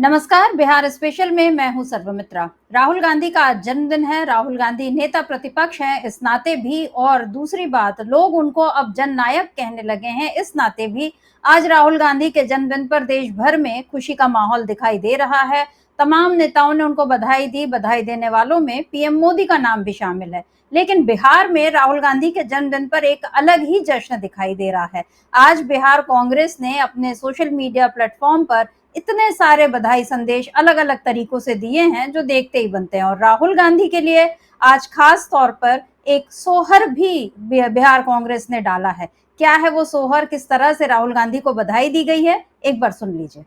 नमस्कार। बिहार स्पेशल में मैं हूं सर्वमित्रा। राहुल गांधी का आज जन्मदिन है। राहुल गांधी नेता प्रतिपक्ष हैं इस नाते भी, और दूसरी बात, लोग उनको अब जननायक कहने लगे हैं इस नाते भी। आज राहुल गांधी के जन्मदिन पर देश भर में खुशी का माहौल दिखाई दे रहा है। तमाम नेताओं ने उनको बधाई दी। बधाई देने वालों में पीएम मोदी का नाम भी शामिल है। लेकिन बिहार में राहुल गांधी के जन्मदिन पर एक अलग ही जश्न दिखाई दे रहा है। आज बिहार कांग्रेस ने अपने सोशल मीडिया प्लेटफॉर्म पर इतने सारे बधाई संदेश अलग अलग तरीकों से दिए हैं जो देखते ही बनते हैं। और राहुल गांधी के लिए आज खास तौर पर एक सोहर भी बिहार कांग्रेस ने डाला है। क्या है वो सोहर, किस तरह से राहुल गांधी को बधाई दी गई है, एक बार सुन लीजिए।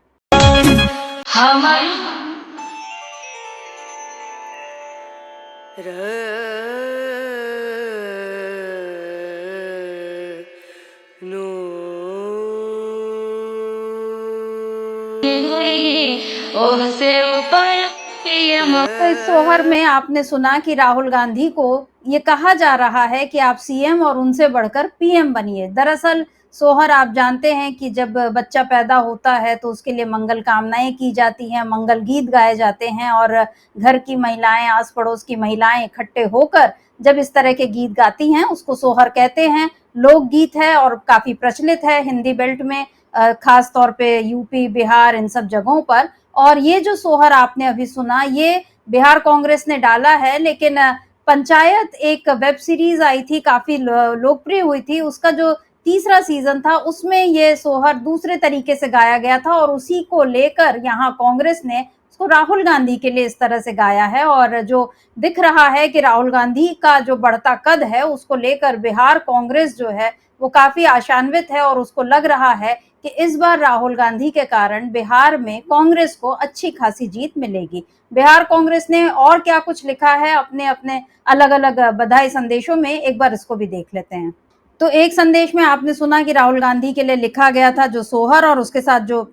तो इस सोहर में आपने सुना कि राहुल गांधी को ये कहा जा रहा है कि आप सीएम और उनसे बढ़कर पीएम बनिए। दरअसल सोहर आप जानते हैं कि जब बच्चा पैदा होता है तो उसके लिए मंगल कामनाएं की जाती हैं, मंगल गीत गाए जाते हैं, और घर की महिलाएं, आस पड़ोस की महिलाएं इकट्ठे होकर जब इस तरह के गीत गाती हैं उसको सोहर कहते हैं। लोकगीत है और काफी प्रचलित है हिंदी बेल्ट में, खास तौर पे यूपी, बिहार, इन सब जगहों पर। और ये जो सोहर आपने अभी सुना, ये बिहार कांग्रेस ने डाला है। लेकिन पंचायत एक वेब सीरीज आई थी, काफी लोकप्रिय हुई थी, उसका जो तीसरा सीजन था उसमें ये सोहर दूसरे तरीके से गाया गया था, और उसी को लेकर यहाँ कांग्रेस ने उसको राहुल गांधी के लिए इस तरह से गाया है। और जो दिख रहा है कि राहुल गांधी का जो बढ़ता कद है उसको लेकर बिहार कांग्रेस जो है वो काफी आशान्वित है, और उसको लग रहा है कि इस बार राहुल गांधी के कारण बिहार में कांग्रेस को अच्छी खासी जीत मिलेगी। बिहार कांग्रेस ने और क्या कुछ लिखा है अपने अपने अलग अलग बधाई संदेशों में, एक बार इसको भी देख लेते हैं। तो एक संदेश में आपने सुना कि राहुल गांधी के लिए लिखा गया था जो सोहर, और उसके साथ जो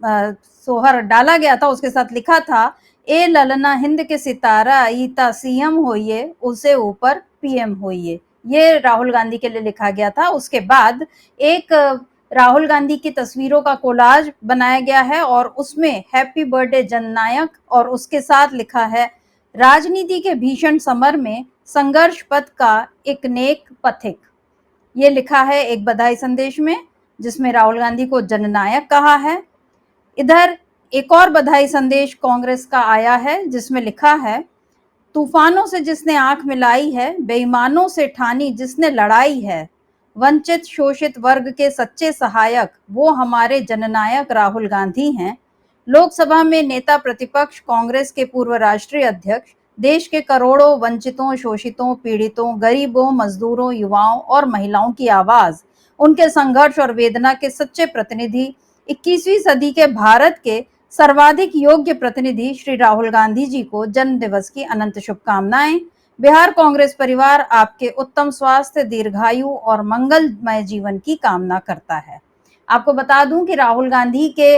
सोहर डाला गया था उसके साथ लिखा था, ए ललना हिंद के सितारा, ईता सीएम होइए, उसे ऊपर पीएम होइए। ये राहुल गांधी के लिए लिखा गया था। उसके बाद एक राहुल गांधी की तस्वीरों का कोलाज बनाया गया है और उसमें हैप्पी बर्थडे जननायक, और उसके साथ लिखा है, राजनीति के भीषण समर में संघर्ष पथ का एक नेक पथिक। ये लिखा है एक बधाई संदेश में, जिसमें राहुल गांधी को जननायक कहा है। इधर एक और बधाई संदेश कांग्रेस का आया है जिसमें लिखा है, तूफानों से जिसने आंख मिलाई है, बेईमानों से ठानी जिसने लड़ाई है, वंचित शोषित वर्ग के सच्चे सहायक वो हमारे जननायक राहुल गांधी हैं। लोकसभा में नेता प्रतिपक्ष, कांग्रेस के पूर्व राष्ट्रीय अध्यक्ष, देश के करोड़ों वंचितों, शोषितों, पीड़ितों, गरीबों, मजदूरों, युवाओं और महिलाओं की आवाज, उनके संघर्ष और वेदना के सच्चे प्रतिनिधि, 21वीं सदी के भारत के सर्वाधिक योग्य प्रतिनिधि श्री राहुल गांधी जी को जन्म दिवस की अनंत शुभकामनाएं। बिहार कांग्रेस परिवार आपके उत्तम स्वास्थ्य, दीर्घायु और मंगलमय जीवन की कामना करता है। आपको बता दूं कि राहुल गांधी के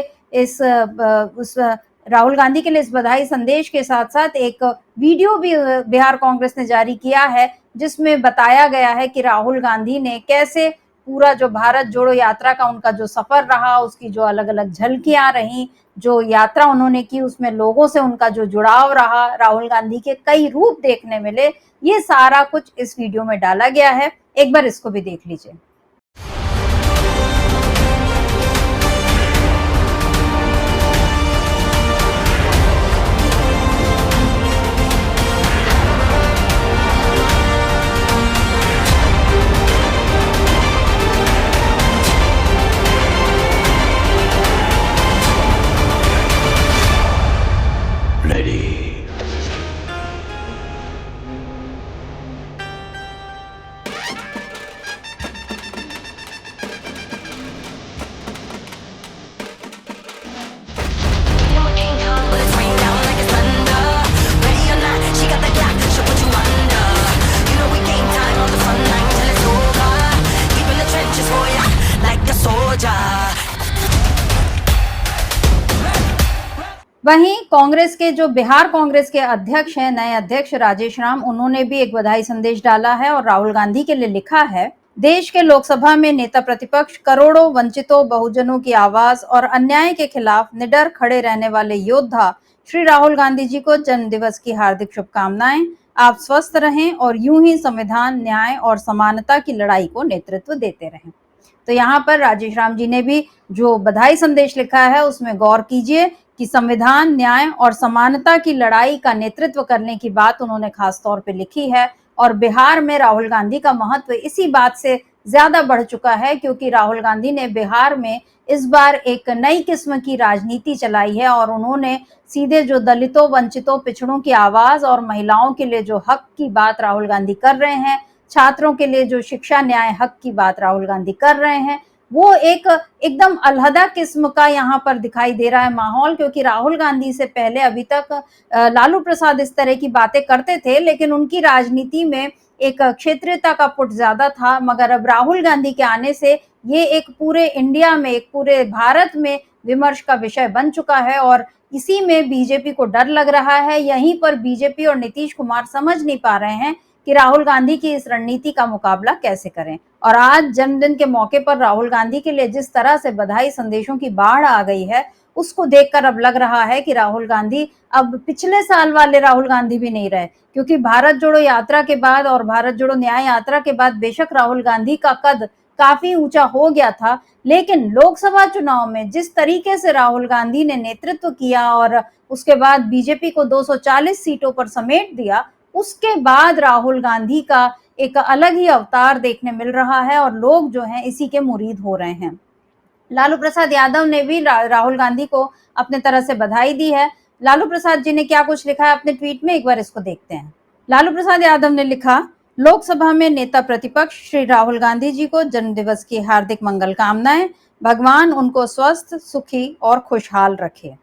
राहुल गांधी के लिए इस बधाई संदेश के साथ साथ एक वीडियो भी बिहार कांग्रेस ने जारी किया है, जिसमें बताया गया है कि राहुल गांधी ने कैसे पूरा जो भारत जोड़ो यात्रा का उनका जो सफर रहा, उसकी जो अलग अलग झलकियां रही, जो यात्रा उन्होंने की, उसमें लोगों से उनका जो जुड़ाव रहा, राहुल गांधी के कई रूप देखने मिले, ये सारा कुछ इस वीडियो में डाला गया है। एक बार इसको भी देख लीजिए। वहीं कांग्रेस के जो बिहार कांग्रेस के अध्यक्ष हैं, नए अध्यक्ष राजेश राम, उन्होंने भी एक बधाई संदेश डाला है और राहुल गांधी के लिए लिखा है, देश के लोकसभा में नेता प्रतिपक्ष, करोड़ों वंचितों बहुजनों की आवाज और अन्याय के खिलाफ निडर खड़े रहने वाले योद्धा श्री राहुल गांधी जी को जन्म दिवस की हार्दिक शुभकामनाएं। आप स्वस्थ रहें और यूं ही संविधान, न्याय और समानता की लड़ाई को नेतृत्व देते रहें। तो यहाँ पर राजेश राम जी ने भी जो बधाई संदेश लिखा है उसमें गौर कीजिए कि संविधान, न्याय और समानता की लड़ाई का नेतृत्व करने की बात उन्होंने खास तौर पे लिखी है। और बिहार में राहुल गांधी का महत्व इसी बात से ज्यादा बढ़ चुका है क्योंकि राहुल गांधी ने बिहार में इस बार एक नई किस्म की राजनीति चलाई है और उन्होंने सीधे जो दलितों, वंचितों, पिछड़ों की आवाज और महिलाओं के लिए जो हक की बात राहुल गांधी कर रहे हैं, छात्रों के लिए जो शिक्षा, न्याय, हक की बात राहुल गांधी कर रहे हैं, वो एक एकदम अलहदा किस्म का यहाँ पर दिखाई दे रहा है माहौल। क्योंकि राहुल गांधी से पहले अभी तक लालू प्रसाद इस तरह की बातें करते थे, लेकिन उनकी राजनीति में एक क्षेत्रीयता का पुट ज्यादा था। मगर अब राहुल गांधी के आने से ये एक पूरे इंडिया में, एक पूरे भारत में विमर्श का विषय बन चुका है और इसी में बीजेपी को डर लग रहा है। यहीं पर बीजेपी और नीतीश कुमार समझ नहीं पा रहे हैं कि राहुल गांधी की इस रणनीति का मुकाबला कैसे करें। और आज जन्मदिन के मौके पर राहुल गांधी के लिए जिस तरह से बधाई संदेशों की बाढ़ आ गई है, उसको देखकर अब लग रहा है कि राहुल गांधी अब पिछले साल वाले राहुल गांधी भी नहीं रहे। क्योंकि भारत जोड़ो यात्रा के बाद और भारत जोड़ो न्याय यात्रा के बाद बेशक राहुल गांधी का कद काफी ऊंचा हो गया था, लेकिन लोकसभा चुनाव में जिस तरीके से राहुल गांधी ने नेतृत्व किया और उसके बाद बीजेपी को 240 सीटों पर समेट दिया, उसके बाद राहुल गांधी का एक अलग ही अवतार देखने मिल रहा है और लोग जो हैं इसी के मुरीद हो रहे हैं। लालू प्रसाद यादव ने भी राहुल गांधी को अपने तरह से बधाई दी है। लालू प्रसाद जी ने क्या कुछ लिखा है अपने ट्वीट में, एक बार इसको देखते हैं। लालू प्रसाद यादव ने लिखा, लोकसभा में नेता प्रतिपक्ष श्री राहुल गांधी जी को जन्मदिवस की हार्दिक मंगल कामनाएं। भगवान उनको स्वस्थ, सुखी और खुशहाल रखे।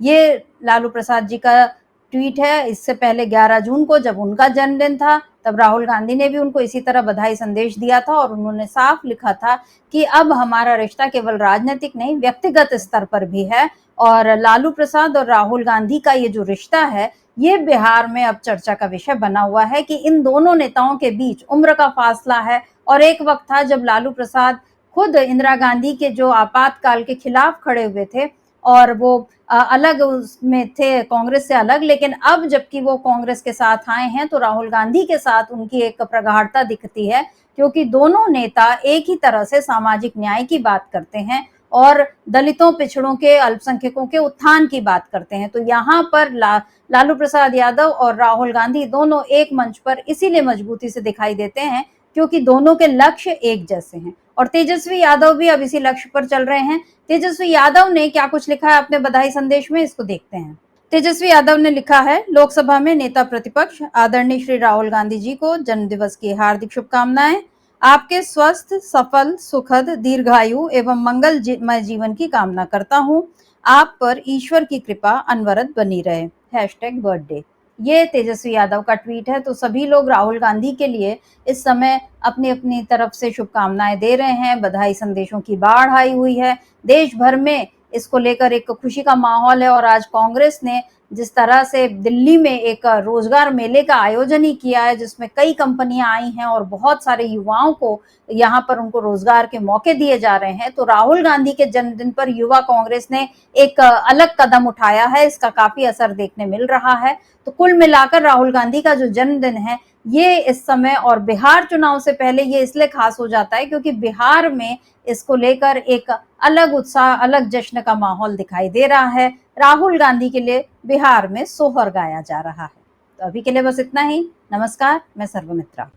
ये लालू प्रसाद जी का ट्वीट है। इससे पहले 11 जून को जब उनका जन्मदिन था तब राहुल गांधी ने भी उनको इसी तरह बधाई संदेश दिया था और उन्होंने साफ लिखा था कि अब हमारा रिश्ता केवल राजनीतिक नहीं, व्यक्तिगत स्तर पर भी है। और लालू प्रसाद और राहुल गांधी का ये जो रिश्ता है, ये बिहार में अब चर्चा का विषय बना हुआ है कि इन दोनों नेताओं के बीच उम्र का फासला है। और एक वक्त था जब लालू प्रसाद खुद इंदिरा गांधी के जो आपातकाल के खिलाफ खड़े हुए थे और वो अलग उसमें थे, कांग्रेस से अलग, लेकिन अब जबकि वो कांग्रेस के साथ आए हैं तो राहुल गांधी के साथ उनकी एक प्रगाढ़ता दिखती है क्योंकि दोनों नेता एक ही तरह से सामाजिक न्याय की बात करते हैं और दलितों, पिछड़ों के, अल्पसंख्यकों के उत्थान की बात करते हैं। तो यहाँ पर लालू प्रसाद यादव और राहुल गांधी दोनों एक मंच पर इसीलिए मजबूती से दिखाई देते हैं क्योंकि दोनों के लक्ष्य एक जैसे हैं। और तेजस्वी यादव भी अब इसी लक्ष्य पर चल रहे हैं। तेजस्वी यादव ने क्या कुछ लिखा है अपने बधाई संदेश में, इसको देखते हैं। तेजस्वी यादव ने लिखा है, लोकसभा में नेता प्रतिपक्ष आदरणीय श्री राहुल गांधी जी को जन्मदिवस की हार्दिक शुभकामनाएं। आपके स्वस्थ, सफल, सुखद, दीर्घायु एवं मंगलमय जीवन की कामना करता हूँ। आप पर ईश्वर की कृपा अनवरत बनी रहे। #बर्थडे। ये तेजस्वी यादव का ट्वीट है। तो सभी लोग राहुल गांधी के लिए इस समय अपनी अपनी तरफ से शुभकामनाएं दे रहे हैं। बधाई संदेशों की बाढ़ आई हुई है। देश भर में इसको लेकर एक खुशी का माहौल है और आज कांग्रेस ने जिस तरह से दिल्ली में एक रोजगार मेले का आयोजन ही किया है जिसमें कई कंपनियां आई हैं और बहुत सारे युवाओं को यहाँ पर उनको रोजगार के मौके दिए जा रहे हैं। तो राहुल गांधी के जन्मदिन पर युवा कांग्रेस ने एक अलग कदम उठाया है, इसका काफी असर देखने मिल रहा है। तो कुल मिलाकर राहुल गांधी का जो जन्मदिन है ये इस समय और बिहार चुनाव से पहले ये इसलिए खास हो जाता है क्योंकि बिहार में इसको लेकर एक अलग उत्साह, अलग जश्न का माहौल दिखाई दे रहा है। राहुल गांधी के लिए बिहार में सोहर गाया जा रहा है। तो अभी के लिए बस इतना ही। नमस्कार, मैं सर्वमित्रा।